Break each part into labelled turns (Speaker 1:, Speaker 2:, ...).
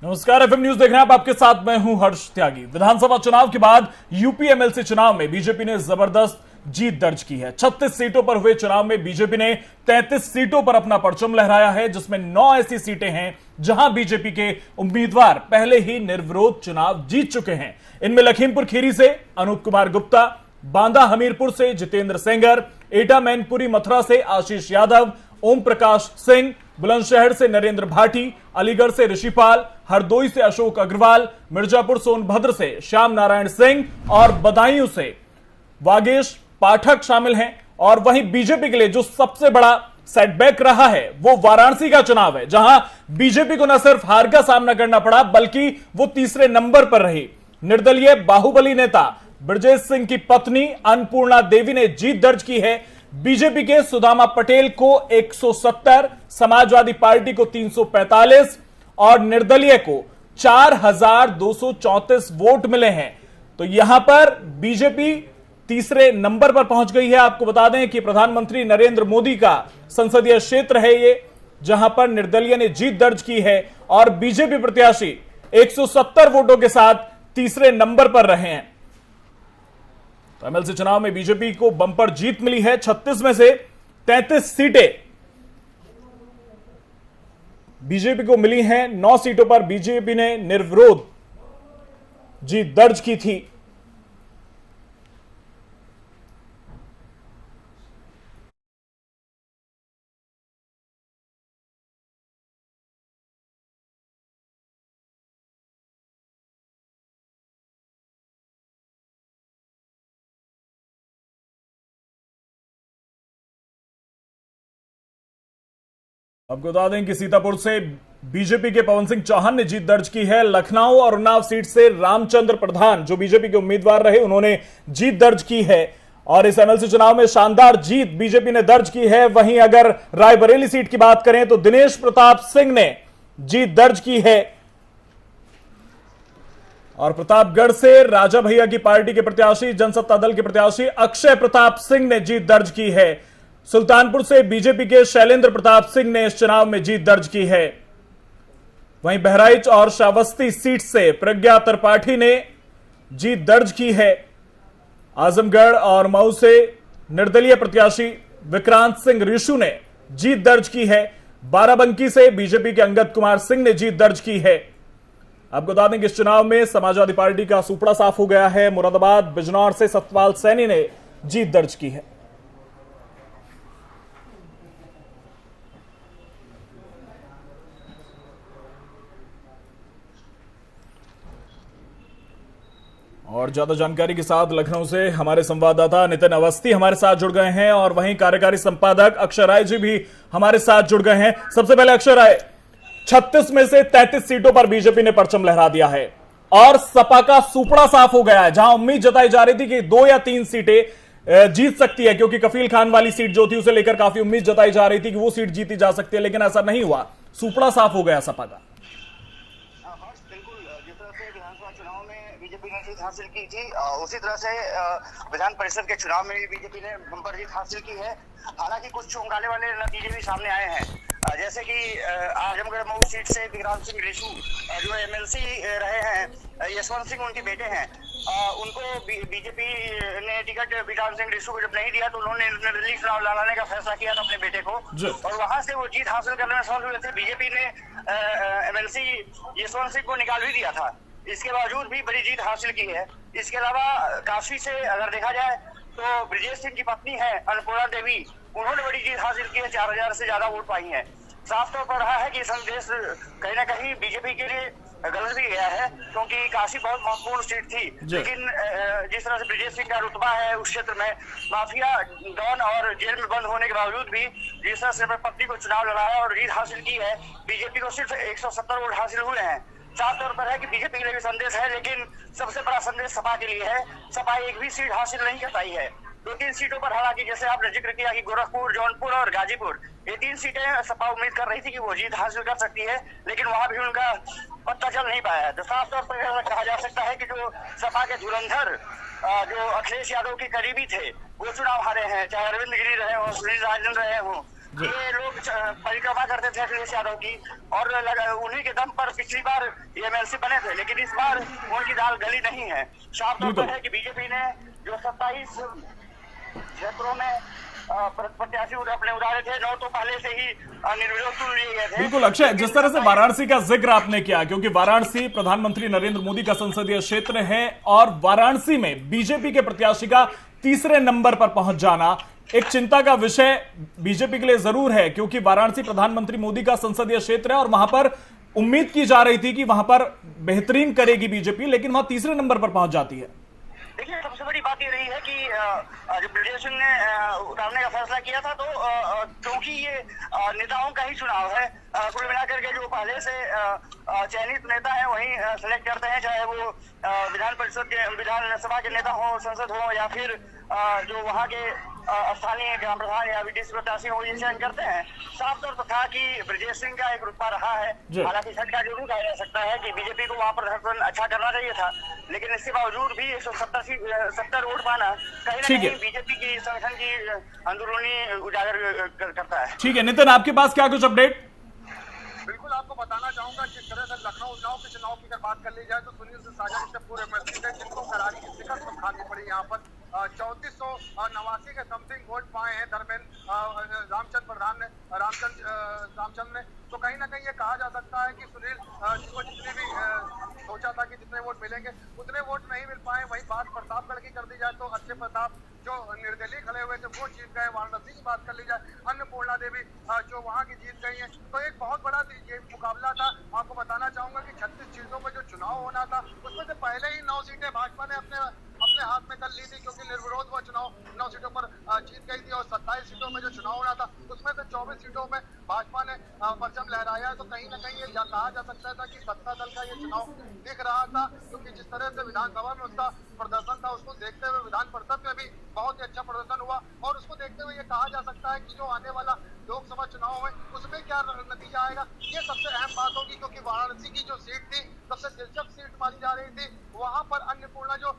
Speaker 1: नमस्कार, FM news देख रहे हैं आप। आपके साथ मैं हूं हर्ष त्यागी। विधानसभा चुनाव के बाद यूपी एमएलसी चुनाव में बीजेपी ने जबरदस्त जीत दर्ज की है। 36 सीटों पर हुए चुनाव में बीजेपी ने 33 सीटों पर अपना परचम लहराया है, जिसमें 9 ऐसी सीटें हैं जहां बीजेपी के उम्मीदवार पहले ही निर्विरोध चुनाव जीत चुके हैं। इनमें लखीमपुर खीरी से अनूप कुमार गुप्ता, बांदा हमीरपुर से जितेंद्र सेंगर, एटा मैनपुरी मथुरा से आशीष यादव, ओम प्रकाश सिंह, बुलंदशहर से नरेंद्र भाटी, अलीगढ़ से ऋषिपाल, हरदोई से अशोक अग्रवाल, मिर्जापुर सोनभद्र से श्याम नारायण सिंह और बदायूं से वागेश पाठक शामिल हैं। और वहीं बीजेपी के लिए जो सबसे बड़ा सेटबैक रहा है वो वाराणसी का चुनाव है, जहां बीजेपी को न सिर्फ हार का सामना करना पड़ा बल्कि वो तीसरे नंबर पर रही। निर्दलीय बाहुबली नेता ब्रजेश सिंह की पत्नी अन्नपूर्णा देवी ने जीत दर्ज की है। बीजेपी के सुदामा पटेल को 170, समाजवादी पार्टी को 345 और निर्दलीय को 4234 वोट मिले हैं। तो यहां पर बीजेपी तीसरे नंबर पर पहुंच गई है। आपको बता दें कि प्रधानमंत्री नरेंद्र मोदी का संसदीय क्षेत्र है ये, जहां पर निर्दलीय ने जीत दर्ज की है और बीजेपी प्रत्याशी 170 वोटों के साथ तीसरे नंबर पर रहे हैं। तो एमएलसी चुनाव में बीजेपी को बंपर जीत मिली है। 36 में से 33 सीटें बीजेपी को मिली हैं। 9 सीटों पर बीजेपी ने निर्विरोध जीत दर्ज की थी। आपको बता दें कि सीतापुर से बीजेपी के पवन सिंह चौहान ने जीत दर्ज की है। लखनऊ और उन्नाव सीट से रामचंद्र प्रधान, जो बीजेपी के उम्मीदवार रहे, उन्होंने जीत दर्ज की है। और इस एमएलसी चुनाव में शानदार जीत बीजेपी ने दर्ज की है। वहीं अगर रायबरेली सीट की बात करें तो दिनेश प्रताप सिंह ने जीत दर्ज की है। और प्रतापगढ़ से राजा भैया की पार्टी के प्रत्याशी, जनसत्ता दल के प्रत्याशी अक्षय प्रताप सिंह ने जीत दर्ज की है। सुल्तानपुर से बीजेपी के शैलेंद्र प्रताप सिंह ने इस चुनाव में जीत दर्ज की है। वहीं बहराइच और श्रावस्ती सीट से प्रज्ञा त्रिपाठी ने जीत दर्ज की है। आजमगढ़ और मऊ से निर्दलीय प्रत्याशी विक्रांत सिंह ऋषु ने जीत दर्ज की है। बाराबंकी से बीजेपी के अंगद कुमार सिंह ने जीत दर्ज की है। आपको बता दें कि इस चुनाव में समाजवादी पार्टी का सुपड़ा साफ हो गया है। मुरादाबाद बिजनौर से सतपाल सैनी ने जीत दर्ज की है। और ज्यादा जानकारी के साथ लखनऊ से हमारे संवाददाता नितिन अवस्थी हमारे साथ जुड़ गए हैं और वहीं कार्यकारी संपादक अक्षय राय जी भी हमारे साथ जुड़ गए हैं। सबसे पहले अक्षय राय, 36 में से 33 सीटों पर बीजेपी ने परचम लहरा दिया है और सपा का सुपड़ा साफ हो गया है। जहां उम्मीद जताई जा रही थी कि 2 या 3 सीटें जीत सकती है, क्योंकि कफील खान वाली सीट जो थी उसे लेकर काफी उम्मीद जताई जा रही थी कि वो सीट जीती जा सकती है, लेकिन ऐसा नहीं हुआ। सुपड़ा साफ हो गया सपा का।
Speaker 2: बीजेपी ने जीत हासिल की थी, उसी तरह से विधान परिषद के चुनाव में भी बीजेपी ने बंपर जीत हासिल की है। हालांकि कुछ चौंकाने वाले नतीजे भी सामने आए हैं, जैसे कि आजमगढ़ मऊ सीट से विक्रांत सिंह ऋषु जो एमएलसी रहे हैं, यशवंत सिंह उनके बेटे हैं, उनको बीजेपी ने टिकट विक्रांत सिंह ऋषु को जब नहीं दिया तो उन्होंने निर्दलीय चुनाव लड़ाने का फैसला किया था अपने बेटे को, और वहां से वो जीत हासिल करने में सफल हुए थे। बीजेपी ने एमएलसी यशवंत सिंह को निकाल भी दिया था, इसके बावजूद भी बड़ी जीत हासिल की है। इसके अलावा काशी से अगर देखा जाए तो ब्रजेश सिंह की पत्नी है अन्नपूर्णा देवी, उन्होंने बड़ी जीत हासिल की है, 4000 से ज्यादा वोट पाई हैं। साफ तौर पर रहा है कि संदेश कहीं ना कहीं बीजेपी के लिए गलत भी गया है, क्योंकि काशी बहुत महत्वपूर्ण सीट थी, लेकिन जिस तरह से ब्रजेश सिंह का रुतबा है उस क्षेत्र में, माफिया डॉन और जेल में बंद होने के बावजूद भी जिस तरह से अपनी पत्नी को चुनाव लड़ाया और जीत हासिल की है, बीजेपी को सिर्फ 170 वोट हासिल हुए हैं। साफ तौर पर है कि बीजेपी के लिए भी संदेश है, लेकिन सबसे बड़ा संदेश सपा के लिए है। सपा एक भी सीट हासिल नहीं कर पाई है। 2-3 सीटों पर, हालांकि जैसे आपने जिक्र किया कि गोरखपुर, जौनपुर और गाजीपुर, ये 3 सीटें सपा उम्मीद कर रही थी कि वो जीत हासिल कर सकती है, लेकिन वहां भी उनका पत्ता चल नहीं पाया है। तो साफ तौर पर कहा जा सकता है कि जो सपा के धुरंधर जो अखिलेश यादव के करीबी थे वो चुनाव हारे हैं, चाहे अरविंद गिरी रहे हो, सुनील राजन रहे हो, ये लोग परिक्रमा करते थे अखिलेश यादव की, और उन्हीं के दम पर पिछली बार एमएलसी बने थे, लेकिन इस बार उनकी दाल गली नहीं है। साफ तौर पर है कि बीजेपी ने जो 27 क्षेत्रों में प्रत्याशी अपने उतारे थे, 9 तो पहले से ही निर्विरोध चुन लिए गए थे।
Speaker 1: बिल्कुल अक्षय, जिस तरह से वाराणसी का जिक्र आपने किया, क्योंकि वाराणसी प्रधानमंत्री नरेंद्र मोदी का संसदीय क्षेत्र है और वाराणसी में बीजेपी के प्रत्याशी का तीसरे नंबर पर पहुंच जाना एक चिंता का विषय बीजेपी के लिए जरूर है, क्योंकि वाराणसी प्रधानमंत्री मोदी का संसदीय क्षेत्र है और वहां पर उम्मीद की जा रही थी कि वहां पर बेहतरीन करेगी बीजेपी, लेकिन वहां तीसरे नंबर पर पहुंच जाती है।
Speaker 2: देखिए, सबसे बड़ी बात ये रही है कि जब ब्रजेश सिंह ने उतारने का फैसला किया था, तो क्योंकि ये नेताओं का ही चुनाव है, कुल मिलाकर के जो पहले से चयनित नेता है वही सेलेक्ट करते हैं, चाहे वो विधानसभा के नेता हो, संसद हो, या फिर जो वहाँ के स्थानीय ग्राम प्रधान या विदेशी प्रत्याशी हो, ये चयन करते हैं। साफ तौर पर था कि ब्रजेश सिंह का एक रुतबा रहा है, हालांकि झटका जरूर कहा जा सकता है कि बीजेपी को वहाँ प्रदर्शन अच्छा करना चाहिए था, लेकिन इसके बावजूद भी 170 वोट पाना कहीं ना कहीं बीजेपी की संगठन की अंदरूनी उजागर करता है।
Speaker 1: ठीक है नितिन, आपके पास क्या कुछ अपडेट?
Speaker 3: बिल्कुल, आपको बताना चाहूंगा जिस तरह से लखनऊ के चुनाव की अगर बात कर ली जाए तो सुनील से साझा से पूरे एमएलसी थे, जिनको करारी की शिकस्त खानी पड़ी। यहाँ पर 3489 के समथिंग वोट पाए हैं धर्मेंद्र रामचंद्र ने। तो कहीं ना कहीं ये कहा जा सकता है कि सुनील को जितने भी सोचा था कि जितने वोट मिलेंगे उतने वोट नहीं मिल पाए। वही बात प्रतापगढ़ की कर दी जाए तो अच्छे प्रताप जो निर्दलीय खड़े हुए थे वो जीत गए। वाराणसी की बात कर ली जाए, अन्नपूर्णा देवी जो वहां की जीत गई है। तो एक बहुत बड़ा ये मुकाबला था। आपको बताना चाहूंगा कि 36 सीटों पर जो चुनाव होना था उसमें से पहले ही 9 सीटें भाजपा ने अपने हाथ में कर ली थी, क्योंकि निर्विरोध वो चुनाव 9 सीटों पर जीत गई थी। और 27 सीटों में जो चुनाव होना था उसमें से 24 सीटों में भाजपा ने परचम लहराया। तो कहीं ना कहीं ये कहा जा सकता था कि सत्ता दल का ये चुनाव दिख रहा था, क्योंकि जिस तरह से विधानसभा में उसका प्रदर्शन था उसको देखते हुए विधान परिषद में भी बहुत ही अच्छा प्रदर्शन हुआ। और उसको देखते हुए ये कहा जा सकता है कि जो आने वाला लोकसभा चुनाव है उसमें क्या नतीजा आएगा, ये सबसे अहम बात होगी। क्योंकि वाराणसी की जो सीट थी, सबसे दिलचस्प सीट मानी जा रही थी, वहां पर अन्नपूर्णा जो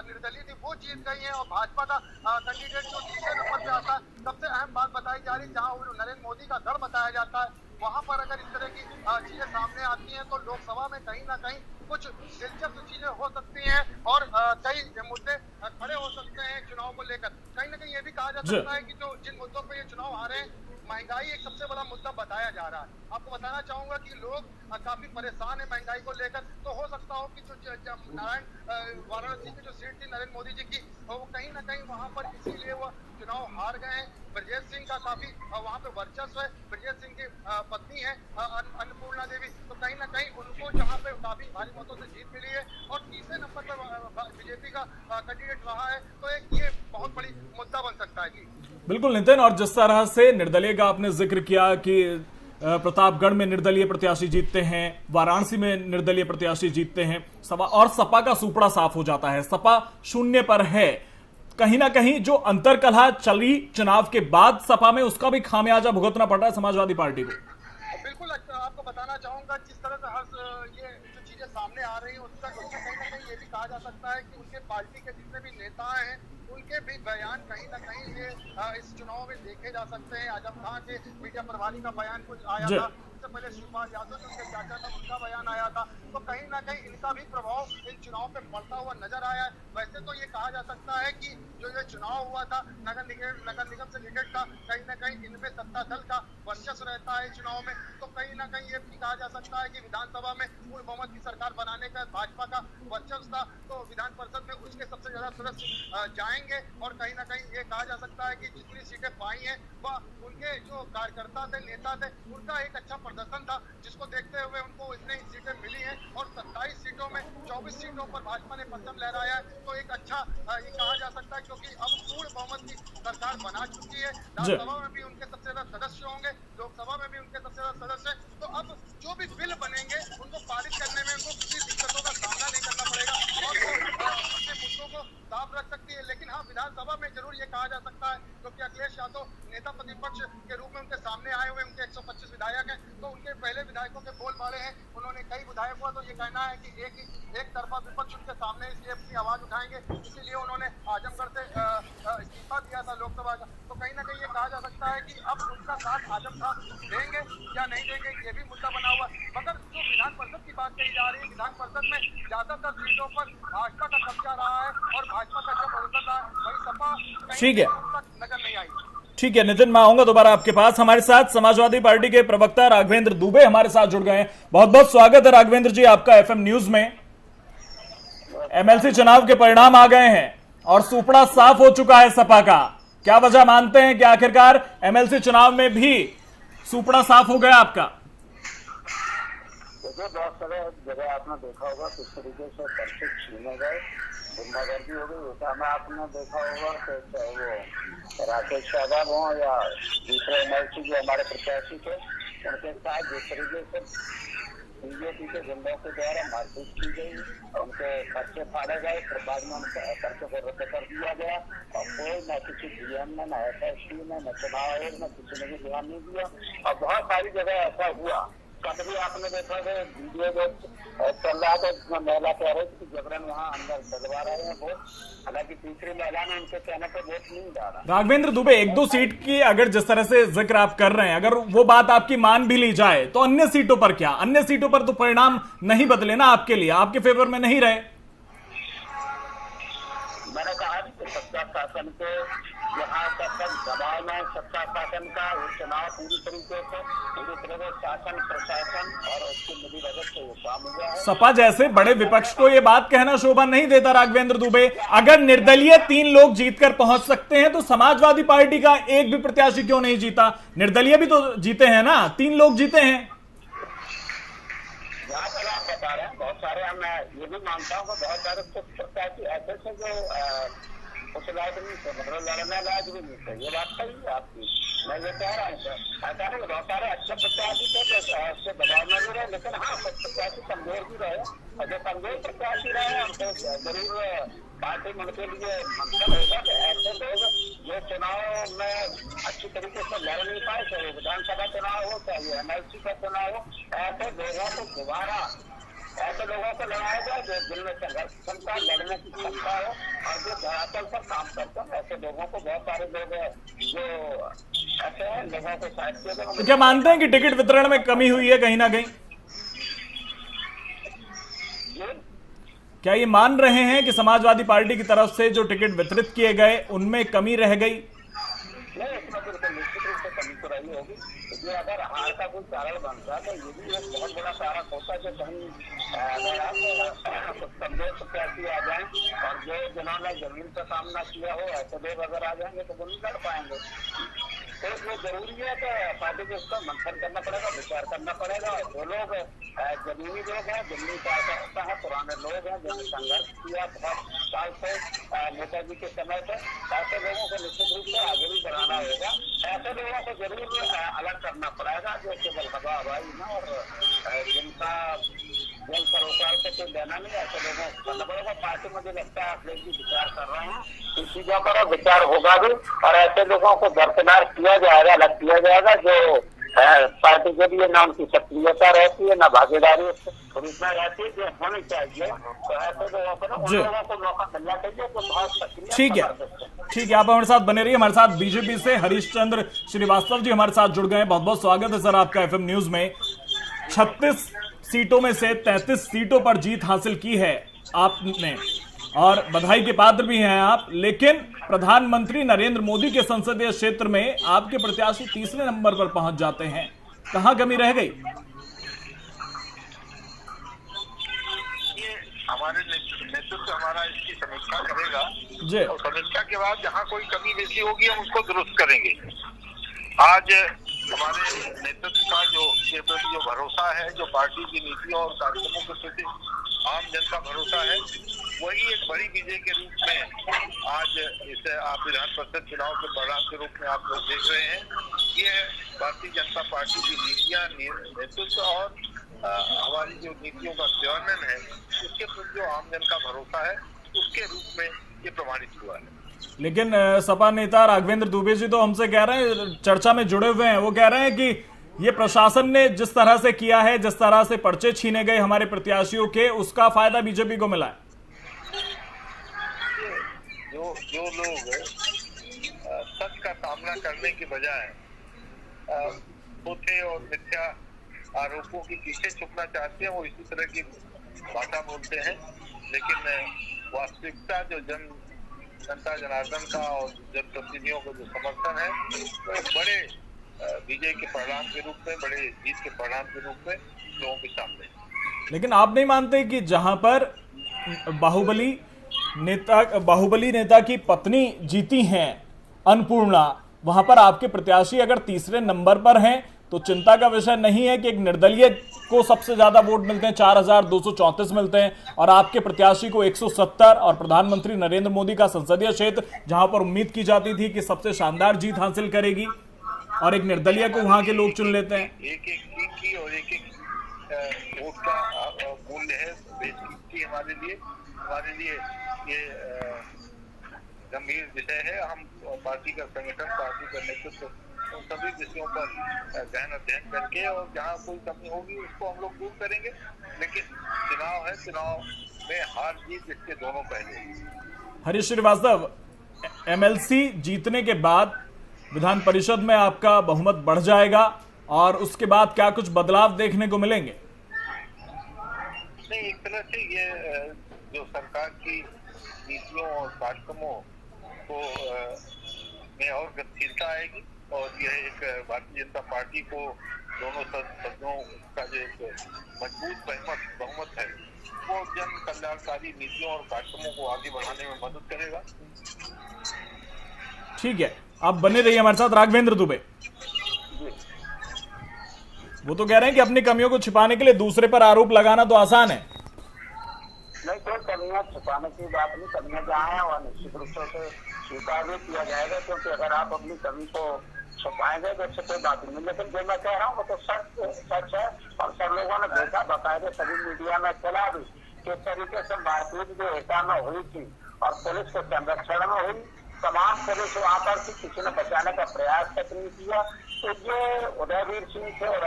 Speaker 3: निर्दलीय थी वो जीत गई है और भाजपा का कैंडिडेट जो तीसरे नंबर पे आता है। सबसे अहम बात बताई जा रही है, जहां नरेंद्र मोदी का गढ़ बताया जाता है, वहां पर अगर इस तरह की चीजें सामने आती हैं तो लोकसभा में कहीं ना कहीं कुछ दिलचस्प चीजें हो सकती हैं और कई मुद्दे खड़े हो सकते हैं चुनाव को लेकर। कहीं ना कहीं ये भी कहा जा सकता है कि जो जिन मुद्दों पर ये चुनाव हारे हैं, महंगाई एक सबसे बड़ा मुद्दा बताया जा रहा है। आपको बताना चाहूंगा कि लोग काफी परेशान है महंगाई को लेकर। तो हो सकता हो कि जो वाराणसी की जो सीट थी नरेंद्र मोदी जी की, वो कहीं ना कहीं वहां पर इसीलिए वो चुनाव हार गए हैं। ब्रजेश सिंह का काफी वहां पे वर्चस्व है। ब्रजेश सिंह की पत्नी है अन्नपूर्णा देवी, तो कहीं ना कहीं उनको जहां पे काफी भारी मतों से जीत मिली है और तीसरे नंबर पर बीजेपी का कैंडिडेट रहा है। तो एक ये बहुत बड़ी मुद्दा बन सकता है जी।
Speaker 1: बिल्कुल नितिन, और जिस तरह से निर्दलीय का आपने जिक्र किया कि प्रतापगढ़ में निर्दलीय प्रत्याशी जीतते हैं, वाराणसी में निर्दलीय प्रत्याशी जीतते हैं, सपा का सुपड़ा साफ हो जाता है। सपा शून्य पर है। कहीं ना कहीं जो अंतरकलह चली चुनाव के बाद सपा में, उसका भी खामियाजा भुगतना पड़ रहा है समाजवादी पार्टी को।
Speaker 3: बिल्कुल, आपको बताना चाहूंगा जिस तरह से ये जो चीजें सामने आ रही है उसका कहीं ना कहीं ये भी कहा जा सकता है कि उनके पार्टी के जितने भी नेता हैं उनके भी बयान कहीं ना कहीं ये इस चुनाव में देखे जा सकते हैं। आजम खान के मीडिया प्रभारी का बयान कुछ आया था, उससे पहले शिवपाल यादव जो उनके चाचा था उनका बयान आया था। तो कहीं ना कहीं इनका भी प्रभाव इन चुनाव पे पड़ता हुआ नजर आया है। वैसे तो ये कहा जा सकता है कि जो ये चुनाव हुआ था नगर निगम से रिलेटेड का, कहीं ना कहीं इनमें सत्ता दल का वर्चस्व रहता है चुनाव में। तो कहीं ना कहीं ये भी कहा जा सकता है कि विधानसभा में पूर्ण बहुमत की सरकार बनाने का भाजपा का वर्चस्व था, तो विधान परिषद में उसके सबसे ज्यादा सदस्य जाएंगे। और कहीं ना कहीं ये कहा जा सकता है कि जितनी सीटें पाई हैं वह उनके जो कार्यकर्ता थे, नेता थे, उनका एक अच्छा प्रदर्शन था, जिसको देखते हुए उनको इतनी सीटें मिली हैं। और 27 सीटों में 24 सीटों पर भाजपा ने परचम लहराया है। तो एक अच्छा ये कहा जा सकता है, क्योंकि अब पूर्ण बहुमत की सरकार बना चुकी है। राज्यसभा में भी उनके सबसे ज्यादा सदस्य होंगे, लोकसभा में भी उनके सबसे ज्यादा सदस्य। तो अब जो भी बिल बनेंगे उनको पारित करने में उनको किसी दिक्कतों का सामना नहीं करना पड़ेगा और वो अपने मुद्दों को साफ रख सकती है। लेकिन हाँ, विधानसभा में जरूर ये कहा जा सकता है, क्योंकि अखिलेश यादव नेता प्रतिपक्ष के रूप में उनके सामने आए हुए, उनके 125 विधायक हैं, तो उनके पहले विधायकों के बोल बाले हैं। उन्होंने कई विधायक हुआ तो ये कहना है कि एक तरफा विपक्ष उनके सामने, इसलिए अपनी आवाज उठाएंगे। इसीलिए उन्होंने आजमगढ़ से इस्तीफा दिया था लोकसभा का। तो कहीं ना कहीं ये कहा जा सकता है होता है कि अब उनका साथ आजम साहब देंगे या नहीं देंगे, ये भी मुद्दा बना हुआ। मगर जो विधान परिषद की बात कही जा रही है, विधान परिषद में ज्यादातर सीटों पर भाजपा का कब्जा रहा है और भाजपा का जब परिषद रहा है, वही सपा
Speaker 1: ठीक है,
Speaker 3: नजर नहीं आई।
Speaker 1: ठीक है नितिन, मैं आऊंगा दोबारा आपके पास। हमारे साथ समाजवादी पार्टी के प्रवक्ता राघवेंद्र दुबे हमारे साथ जुड़ गए हैं। बहुत बहुत स्वागत है राघवेंद्र जी आपका एफएम न्यूज में। एमएलसी चुनाव के परिणाम आ गए हैं और सुपड़ा साफ हो चुका है सपा का। क्या वजह मानते हैं कि आखिरकार एमएलसी चुनाव में भी सुपड़ा साफ हो गया आपका?
Speaker 4: देखिए, बहुत सारे जगह आपने देखा होगा किस तरीके से पर्चे छीने गए, गुंडागर्दी हो गई। ऐसा में आपने देखा होगा कि चाहे वो राकेश यादव हो या दूसरे एमएलसी जो हमारे प्रत्याशी थे, उनके साथ जिस तरीके से बीजेपी के गुंडों के द्वारा मारपीट की गई, उनके पर्चे फाड़े गए, फिर बाद में उनके पर्चे को रद्द कर दिया गया और कोई न किसी डीएम ने, न एसएसपी ने, न चुनाव आयोग ने किसी ने भी ध्यान नहीं दिया। और बहुत सारी जगह ऐसा हुआ, कभी आपने देखा कि वीडियो जो चल रहा था जिसमें महिला कह रही थी कि जबरन वहाँ अंदर डलवा रहे हैं वोट, हालांकि तीसरी महिला ने उनके कहने पर वोट नहीं डाला।
Speaker 1: राघवेंद्र दुबे, एक दो सीट की अगर जिस तरह से जिक्र आप कर रहे हैं, अगर वो बात आपकी मान भी ली जाए तो अन्य सीटों पर क्या? अन्य सीटों पर तो परिणाम नहीं बदले ना आपके लिए, आपके फेवर में नहीं रहे।
Speaker 4: मैंने कहा कि सत्ता शासन के यहाँ तक दबाव में सत्ता शासन का चुनाव पूरी तरीके से शासन प्रशासन और उसकी मिली भगत से काम हुआ है।
Speaker 1: सपा जैसे बड़े विपक्ष को ये बात कहना शोभा नहीं देता राघवेंद्र दुबे। अगर निर्दलीय 3 लोग जीतकर पहुंच सकते हैं तो समाजवादी पार्टी का एक भी प्रत्याशी क्यों नहीं जीता? निर्दलीय भी तो जीते हैं ना, 3 लोग जीते हैं।
Speaker 4: यहाँ पर आप बता रहे हैं बहुत सारे, मैं ये भी मानता हूँ कि बहुत सारे प्रत्याशी ऐसे थे जो उस लायक नहीं थे, मतलब लड़ने लायक भी नहीं थे। ये बात सही है आपकी, मैं ये कह रहा हूँ ऐसा नहीं, बहुत सारे अच्छे प्रत्याशी थे जो उससे दबाव में भी रहे, लेकिन हाँ कुछ प्रत्याशी कमजोर भी रहे और जो कमजोर प्रत्याशी रहे उनको जरूर पार्टी में उनके लिए मंथन होगा कि ऐसे लोग जो चुनाव में अच्छी तरीके से लड़ नहीं पाए, चाहे विधानसभा चुनाव हो चाहे एमएलसी का चुनाव हो, ऐसे लोगों को दोबारा ऐसे लोगों को लड़ाया जाए जो जिनमें संघर्ष क्षमता, लड़ने की क्षमता हो और जो धरातल पर काम करते हैं। ऐसे लोगों को बहुत सारे लोग जो ऐसे हैं लोगों को शायद किया जाए।
Speaker 1: तो क्या मानते हैं कि टिकट वितरण में कमी हुई है कहीं ना कहीं? क्या ये मान रहे हैं कि समाजवादी पार्टी की तरफ से जो टिकट वितरित किए गए उनमें कमी रह गई?
Speaker 4: नहीं, इसमें बिल्कुल निश्चित रूप से कमी तो रही होगी। इसलिए अगर हार का कोई कारण बनता तो ये भी एक बहुत बड़ा कारण होता है कि कहीं अगर आप कुछ कमजोर प्रत्याशी आ जाए और जो जिन्होंने जमीन का सामना किया हो ऐसे लोग अगर आ जाएंगे तो वो नहीं लड़ पाएंगे। तो इसलिए जरूरी है कि पार्टी को इसका मंथन करना पड़ेगा, विचार करना पड़ेगा। जो लोग जमीनी लोग हैं, जमीनी कार्यकर्ता है, पुराने लोग हैं जिन्होंने संघर्ष किया बहुत साल से नेताजी के समय से, ऐसे लोगों को निश्चित रूप से आगे भी बढ़ाना होगा। ऐसे लोगों को जरूर अलग करना पड़ेगा जो केवल हवा हवाई ना और जिनका जल सरोकार से कोई लेना नहीं, ऐसे लोगों को करना पड़ेगा। पार्टी मुझे लगता है आप लोग भी विचार कर रहे हैं, इन चीजों पर विचार होगा भी और ऐसे लोगों को दरकिनार किया जाएगा, अलग किया जाएगा जो पार्टी के लिए ना उनकी सक्रियता रहती है ना भागीदारी उसमें रहती है जो होनी चाहिए। तो ऐसे लोगों को उन लोगों को मौका मिलना चाहिए तो बहुत सक्रिय।
Speaker 1: ठीक है, ठीक है, आप हमारे साथ बने रहिए। हमारे साथ बीजेपी से हरीशचंद्र श्रीवास्तव जी हमारे साथ जुड़ गए हैं। बहुत बहुत स्वागत है सर आपका एफएम न्यूज में। 36 सीटों में से 33 सीटों पर जीत हासिल की है आपने और बधाई के पात्र भी हैं आप, लेकिन प्रधानमंत्री नरेंद्र मोदी के संसदीय क्षेत्र में आपके प्रत्याशी तीसरे नंबर पर पहुंच जाते हैं। कहां कमी रह गई?
Speaker 3: हमारे नेतृत्व हमारा इसकी समीक्षा करेगा
Speaker 1: जी,
Speaker 3: और समीक्षा के बाद जहाँ कोई कमी बेसी होगी हम उसको दुरुस्त करेंगे। आज हमारे नेतृत्व का जो भरोसा है, जो पार्टी की नीतियों और कार्यक्रमों के प्रति आम जन का भरोसा है, वही एक बड़ी विजय के रूप में आज इसे आप विधान परिषद चुनाव के परिणाम के रूप में आप लोग देख रहे हैं। ये भारतीय जनता पार्टी की नीतियां, नेतृत्व और हमारी जो नीतियों का क्रियान्वयन है उसके प्रति जो आम जन का भरोसा है उसके रूप में ये प्रमाणित हुआ है।
Speaker 1: लेकिन सपा नेता राघवेंद्र दुबे जी तो हमसे कह रहे हैं, चर्चा में जुड़े हुए हैं, वो कह रहे हैं कि ये प्रशासन ने जिस तरह से किया है, जिस तरह से पर्चे छीने गए हमारे प्रत्याशियों के, उसका फायदा बीजेपी को मिला है।
Speaker 3: जो लोग
Speaker 5: सच का सामना करने की बजाय झूठे और मिथ्या आरोपों के पीछे छुपना चाहते हैं। वो इसी तरह की भाषा बोलते हैं, लेकिन वास्तविकता जो जनता जनार्दन का और जनप्रतिनिधियों को जो समर्थन है, वो एक बड़े विजय के परिणाम के रूप में, बड़े जीत के परिणाम के रूप में लोगों के सामने।
Speaker 1: लेकिन आप नहीं मानते कि जहां पर बाहुबली नेता की पत्नी जीती हैं अन्नपूर्णा, वहां पर आपके प्रत्याशी अगर तीसरे नंबर पर हैं तो चिंता का विषय नहीं है कि एक निर्दलीय को सबसे ज्यादा वोट मिलते हैं, 4234 मिलते हैं, और आपके प्रत्याशी को 170, और प्रधानमंत्री नरेंद्र मोदी का संसदीय क्षेत्र जहां पर उम्मीद की जाती थी कि सबसे शानदार जीत हासिल करेगी, और एक निर्दलीय को वहां के लोग चुन लेते हैं।
Speaker 5: एक सीट की और एक वोट का मूल्य है बेशकीमती हमारे लिए ये गंभीर विषय है। हम पार्टी का संगठन, पार्टी का नेतृत्व उन सभी विषयों पर गहन अध्ययन करके, और जहाँ कोई कमी होगी उसको हम लोग दूर करेंगे। लेकिन चुनाव है, चुनाव में हार जीत इसके दोनों पहलू।
Speaker 1: हरीश श्रीवास्तव, एमएलसी जीतने के बाद विधान परिषद में आपका बहुमत बढ़ जाएगा, और उसके बाद क्या कुछ बदलाव देखने को मिलेंगे?
Speaker 5: नहीं, एक तरह से ये जो सरकार की नीतियों और कार्यक्रमों को में और गतिशीलता आएगी, और यह एक भारतीय जनता पार्टी को दोनों सदनों का जो एक मजबूत बहुमत है, वो जन कल्याणकारी नीतियों और कार्यक्रमों को आगे बढ़ाने में मदद करेगा।
Speaker 1: ठीक है, आप बने रहिए हमारे साथ। राघवेंद्र दुबे, वो तो कह रहे हैं कि अपनी कमियों को छिपाने के लिए दूसरे पर आरोप लगाना तो आसान है।
Speaker 4: नहीं, कोई कमियां छुपाने की बात नहीं। कमियां जहाँ है वहाँ निश्चित रूप से स्वीकार भी किया जाएगा, क्योंकि अगर आप अपनी कमी को छुपाएंगे तो उससे कोई बात नहीं। लेकिन जो मैं कह रहा हूँ वो तो सच है, और सब लोगों ने देखा, बाकायदे सभी मीडिया में चला भी किस तरीके से मारपीट जो एटा में हुई थी और पुलिस के संरक्षण में हुई। तमाम पुलिस वहाँ पर थी, किसी ने बचाने का प्रयास तक नहीं किया। तो ये उदयवीर सिंह थे और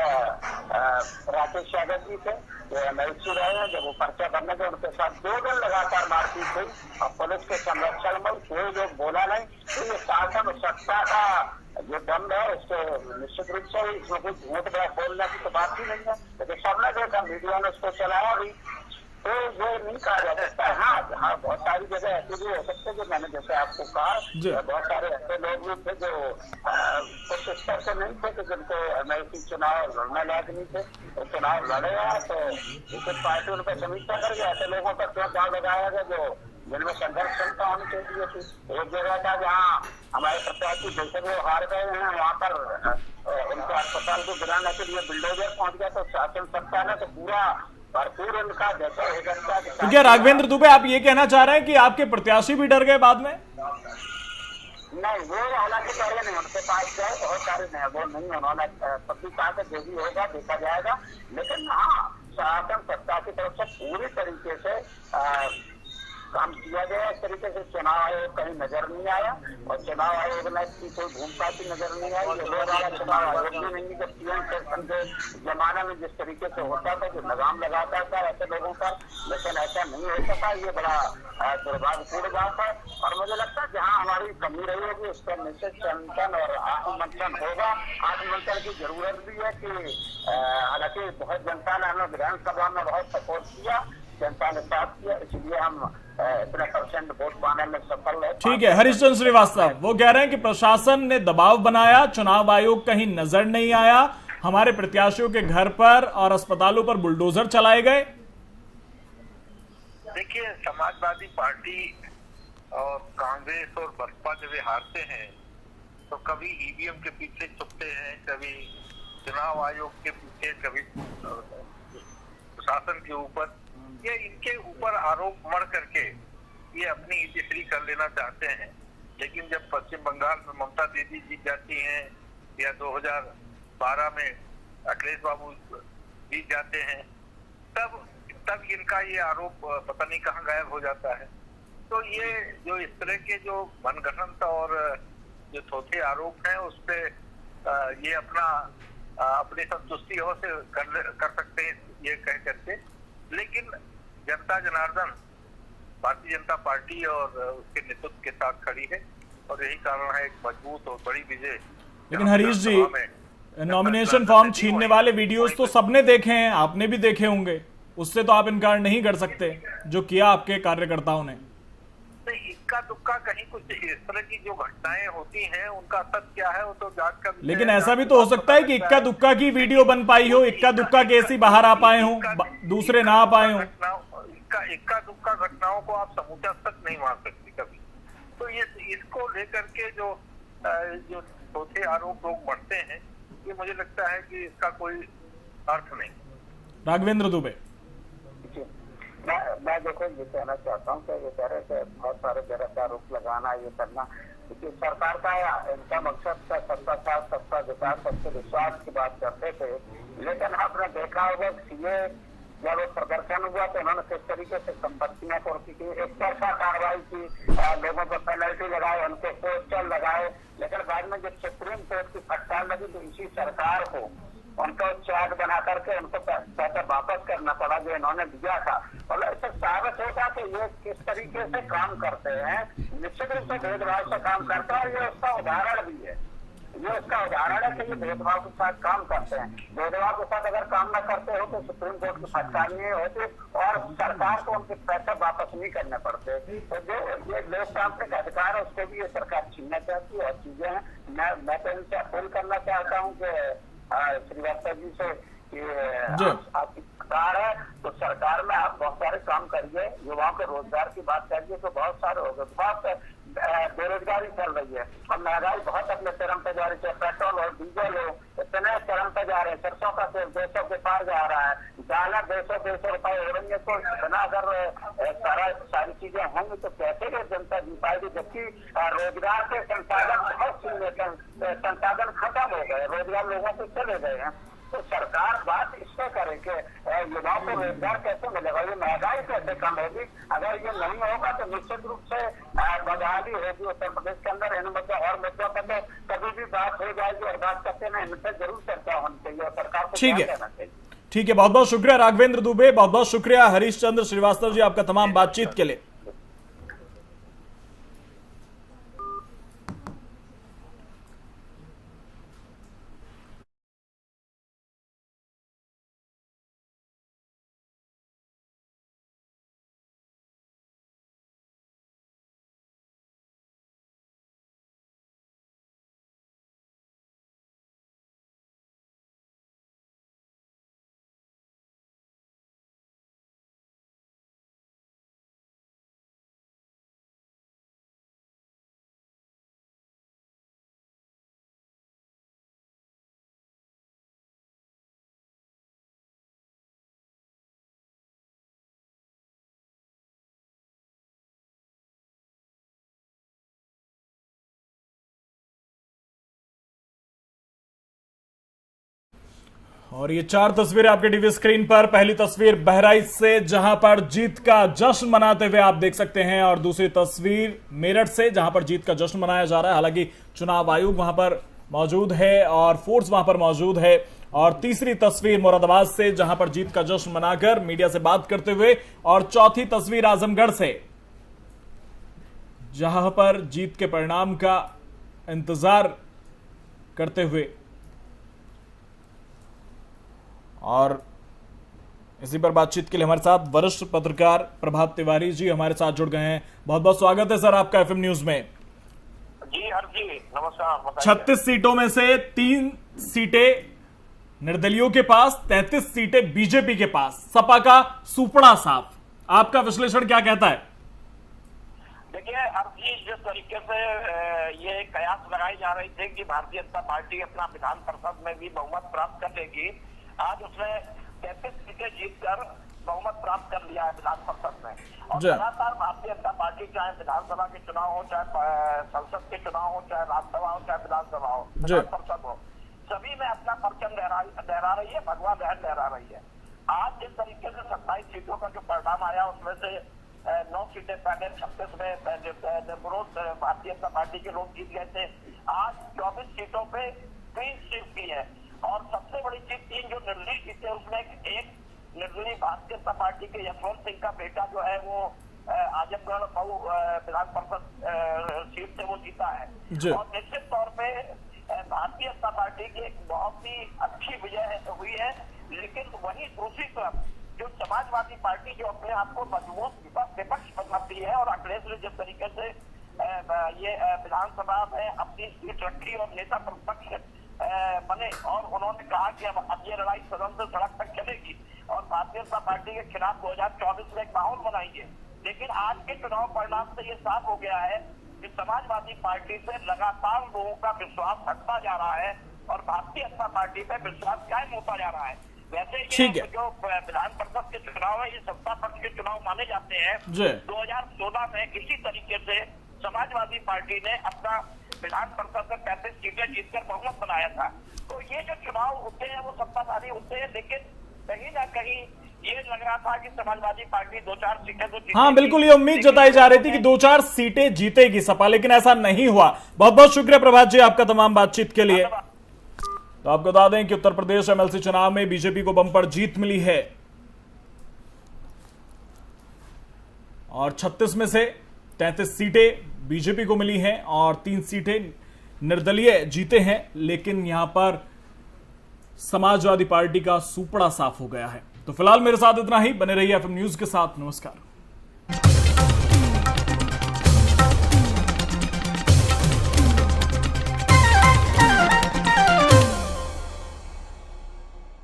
Speaker 4: राकेश यादव जी थे, जो एमएलसी रहे हैं, जब वो पर्चा भरने के उनके साथ 2 दिन लगातार मारपीट हुई और पुलिस के संरक्षण में कोई लोग बोला नहीं। तो ये शासन सत्ता का जो दंड है, उसको निश्चित रूप से इसमें कोई झूठ बोलने की तो बात ही नहीं है। लेकिन सबने देखा, मीडिया ने उसको चलाया भी, तो ये नहीं कहा जा सकता है। हाँ, बहुत सारी जगह ऐसे भी हो सकते जो मैंने जैसे आपको कहा, बहुत सारे ऐसे लोग भी थे जो कुछ स्तर से नहीं थे, जिनको एमएलसी चुनाव लड़ने लायक नहीं थे, तो चुनाव लड़े हैं, तो विशेष पार्टी उन पर समीक्षा करके ऐसे लोगों पर क्यों दाव लगाया गया जो जिनमें संघर्ष क्षमता होनी चाहिए थी। एक जगह था जहाँ हमारे प्रत्याशी जैसे वो हार गए हैं, वहाँ पर उनको अस्पताल को गिराने के लिए बुलडोजर पहुंच गया, तो शासन सत्ता ने तो पूरा भरपूर उनका जैसा हो सकता है।
Speaker 1: तो क्या राघवेंद्र दुबे आप ये कहना चाह रहे हैं कि आपके प्रत्याशी भी डर गए बाद में?
Speaker 4: नहीं, वो हालांकि पहले नहीं, उनके पास गए बहुत सारे नहीं, वो नहीं, उन्होंने तब भी कहा जो भी होगा देखा जाएगा। लेकिन हाँ, शासन सत्ता की तरफ से पूरी तरीके से काम किया गया। इस तरीके से चुनाव आयोग कहीं नजर नहीं आया, और चुनाव आयोग ने इसकी कोई भूमिका की नजर नहीं आई। ये लोग वाला चुनाव आयोग भी नहीं, जब पीएम सेक्शन के जमाने में जिस तरीके से होता था, जो लगाम लगाता था ऐसे लोगों पर, लेकिन ऐसा नहीं हो सका। ये बड़ा दुर्भाग्यपूर्ण बात है, और मुझे लगता है जहाँ हमारी कमी रही होगी उस पर निश्चित चिंतन और आत्ममंथन होगा। आत्ममंथन की जरूरत भी है कि हालांकि बहुत जनता ने हमें विधानसभा में बहुत सपोर्ट किया, जनता ने साथ किया, इसलिए हम इतने % वोट पाने में सफल रहे।
Speaker 1: ठीक है, हरीशचंद्र श्रीवास्तव वो कह रहे हैं कि प्रशासन ने दबाव बनाया, चुनाव आयोग कहीं नजर नहीं आया, हमारे प्रत्याशियों के घर पर और अस्पतालों पर बुलडोजर चलाए गए।
Speaker 5: देखिए, समाजवादी पार्टी और कांग्रेस और बसपा जब वे हारते हैं तो कभी ईवीएम के पीछे छुपते हैं, कभी चुनाव आयोग के पीछे, कभी प्रशासन के ऊपर। ये इनके ऊपर आरोप मढ़ करके ये अपनी इज्जत कर लेना चाहते हैं। लेकिन जब पश्चिम बंगाल में ममता दीदी जीत जाती हैं, या 2012 में अखिलेश बाबू जीत जाते हैं, तब इनका ये आरोप पता नहीं कहाँ गायब हो जाता है। तो ये जो इस तरह के जो मनगढ़ंत और जो थोथे आरोप हैं, उस पे ये अपनी संतुष्टि हो से कर सकते हैं ये कह करके। लेकिन जनता जनार्दन भारतीय जनता पार्टी और उसके नेतृत्व के साथ खड़ी है, और यही कारण है एक मजबूत और बड़ी विजय।
Speaker 1: लेकिन हरीश जी, नॉमिनेशन फॉर्म छीनने वाले वीडियोस तो सबने देखे हैं, आपने भी देखे होंगे, उससे तो आप इनकार नहीं कर सकते जो किया आपके कार्यकर्ताओं ने।
Speaker 5: इक्का दुक्का कहीं कुछ इस तरह की जो घटनाएं होती हैं उनका असर क्या है वो तो जांच का विषय
Speaker 1: लेकिन
Speaker 5: है।
Speaker 1: ऐसा भी तो हो सकता है कि इक्का दुक्का की वीडियो बन पाई हो, इक्का दुक्का केस ही बाहर आ पाए हो, दूसरे ना आ पाए हो।
Speaker 5: इक्का दुक्का घटनाओं को आप समूचा सच नहीं मान सकते कभी। तो ये इसको लेकर के जो चौथे आरोप लोग बढ़ते हैं, ये मुझे लगता है कि इसका कोई अर्थ नहीं।
Speaker 1: राघवेंद्र दुबे,
Speaker 4: मैं देखो ये कहना चाहता हूँ कि ये कह रहे थे बहुत सारे गलत आरोप लगाना, ये करना, क्योंकि सरकार का इनका मकसद था सबका साथ सबका विकास सबके विश्वास की बात करते थे। लेकिन आपने देखा होगा सीए जब प्रदर्शन हुआ तो उन्होंने किस तरीके से संपत्तियां कुर्सी की, एक तरफा कार्रवाई की, लोगों को पेनल्टी लगाए, उनके पोस्टर लगाए। लेकिन बाद में जब सुप्रीम कोर्ट की फटकार लगी तो इसी सरकार को उनको चार्ज बना करके उनको पैसा वापस करना पड़ा जो इन्होंने दिया था। और इससे साबित होगा कि ये किस तरीके से काम करते हैं, निश्चित रूप से भेदभाव से काम करते हैं। और ये उसका उदाहरण भी है, ये उसका उदाहरण है कि ये भेदभाव के साथ काम करते हैं। भेदभाव के साथ अगर काम न करते हो तो सुप्रीम कोर्ट की फटकार नहीं होती और सरकार को उनके पैसे वापस नहीं करने पड़ते। तो जो ये लोकतांत्रिक अधिकार है उसको भी ये सरकार छीनना चाहती है और चीजें हैं। मैं तो इनसे अपील करना चाहता हूँ कि श्रीवास्तव जी से कि आपकी सरकार है तो सरकार में आप बहुत सारे काम करिए, युवाओं के रोजगार की बात करिए तो बहुत सारे हो गए। बहुत बेरोजगारी चल रही है और महंगाई बहुत अपने चरम पे जा रही है। पेट्रोल और डीजल हो इतने चरम पे जा रहे हैं, सरसों का तेल 200 के पार जा रहा है, दालें 200 रुपए हो रही है। तो इतना अगर सारी चीजें होंगी तो कैसे ये जनता जी पाएगी, जबकि रोजगार के संसाधन बहुत संसाधन खत्म हो गए, रोजगार लोगों को चले गए हैं। तो सरकार बात इससे करे कि युवाओं को रोजगार कैसे मिलेगा, ये महंगाई कैसे कम होगी। अगर ये नहीं होगा तो निश्चित रूप से बदहाली होगी उत्तर प्रदेश के अंदर। इन मुद्दों और मुद्दों पर तो कभी भी बात हो जाएगी और बात करते ना, इन पर जरूर चर्चा होनी चाहिए और सरकार को ध्यान देना चाहिए।
Speaker 1: ठीक है, बहुत बहुत शुक्रिया राघवेंद्र दुबे, बहुत बहुत शुक्रिया हरीश चंद्र श्रीवास्तव जी आपका तमाम बातचीत के लिए। और ये चार तस्वीरें आपके टीवी स्क्रीन पर। पहली तस्वीर बहराइच से जहां पर जीत का जश्न मनाते हुए आप देख सकते हैं, और दूसरी तस्वीर मेरठ से जहां पर जीत का जश्न मनाया जा रहा है। हालांकि चुनाव आयोग वहां पर मौजूद है और फोर्स वहां पर मौजूद है। और तीसरी तस्वीर मुरादाबाद से जहां पर जीत का जश्न मनाकर मीडिया से बात करते हुए। और चौथी तस्वीर आजमगढ़ से जहां पर जीत के परिणाम का इंतजार करते हुए। और इसी पर बातचीत के लिए हमारे साथ वरिष्ठ पत्रकार प्रभात तिवारी जी हमारे साथ जुड़ गए हैं। बहुत बहुत स्वागत है सर आपका एफएम न्यूज में।
Speaker 5: जी हर जी नमस्कार।
Speaker 1: 36 सीटों में से 3 सीटें निर्दलियों के पास, 33 सीटें बीजेपी के पास। सपा का सुपड़ा साफ, आपका विश्लेषण क्या कहता है?
Speaker 6: देखिए हर चीज जिस तरीके से ये कयास लगाई जा रही थी कि भारतीय जनता पार्टी अपना विधान परिषद में भी बहुमत प्राप्त कर लेगी, आज उसने 33 सीटें जीतकर बहुमत प्राप्त कर लिया है विधान परिषद में। और लगातार भारतीय जनता पार्टी चाहे विधानसभा के चुनाव हो, चाहे संसद के चुनाव हो, चाहे राज्यसभा हो, चाहे विधानसभा हो, विधान परिषद हो, सभी में अपना परचम लहरा रही है, भगवा लहर लहरा रही है। आज जिस तरीके से 27 सीटों का जो परिणाम आया उसमें से 9 सीटें पहले 36 में निर्विरोध भारतीय जनता पार्टी के लोग जीत गए थे। आज 24 सीटों पे 3 सीट की है और सबसे बड़ी चीज 3 जो निर्दलीय सीटें उसमें एक निर्दलीय भारतीय जनता पार्टी के यशवंत सिंह का बेटा जो है वो आजमगढ़ मऊ विधान परिषद सीट से वो जीता है।
Speaker 1: जी।
Speaker 6: और निश्चित तौर पे भारतीय जनता पार्टी की एक बहुत ही अच्छी विजय हुई है। लेकिन वहीं दूसरी तरफ जो समाजवादी पार्टी जो अपने आप को मजबूत विपक्ष बनाती है और अखिलेश ने जिस तरीके से ये विधानसभा में अपनी सीट रखी और नेता प्रतिपक्ष बने और उन्होंने कहा कि अब ये लड़ाई सदन से सड़क तक चलेगी और भारतीय जनता पार्टी के खिलाफ 2024 में एक माहौल बनाएंगे। लेकिन आज के चुनाव परिणाम से ये साफ हो गया है कि समाजवादी पार्टी से लगातार लोगों का विश्वास हटता जा रहा है और भारतीय जनता पार्टी पे विश्वास कायम होता जा रहा है। वैसे ये जो विधान परिषद के चुनाव है ये सत्ता पक्ष के चुनाव माने जाते हैं। 2016 में इसी तरीके से समाजवादी पार्टी ने अपना विधान परिषद में 35 सीटें जीतकर बहुमत बनाया था। तो ये जो चुनाव होते हैं वो सत्ताधारी होते हैं, लेकिन कहीं ना कहीं ये लग रहा था कि समाजवादी पार्टी 2-4 सीटें तो
Speaker 1: हाँ बिल्कुल, ये उम्मीद जताई जा रही थी कि 2-4 सीटें जीतेगी सपा, लेकिन ऐसा नहीं हुआ। बहुत बहुत शुक्रिया प्रभात जी आपका तमाम बातचीत के लिए। तो आपको बता दें कि उत्तर प्रदेश एमएलसी चुनाव में बीजेपी को बम्पर जीत मिली है और 36 में से 33 सीटें बीजेपी को मिली हैं और 3 सीटें निर्दलीय जीते हैं। लेकिन यहां पर समाजवादी पार्टी का सुपड़ा साफ हो गया है। तो फिलहाल मेरे साथ इतना ही। बने रहिए एफएम न्यूज के साथ। नमस्कार।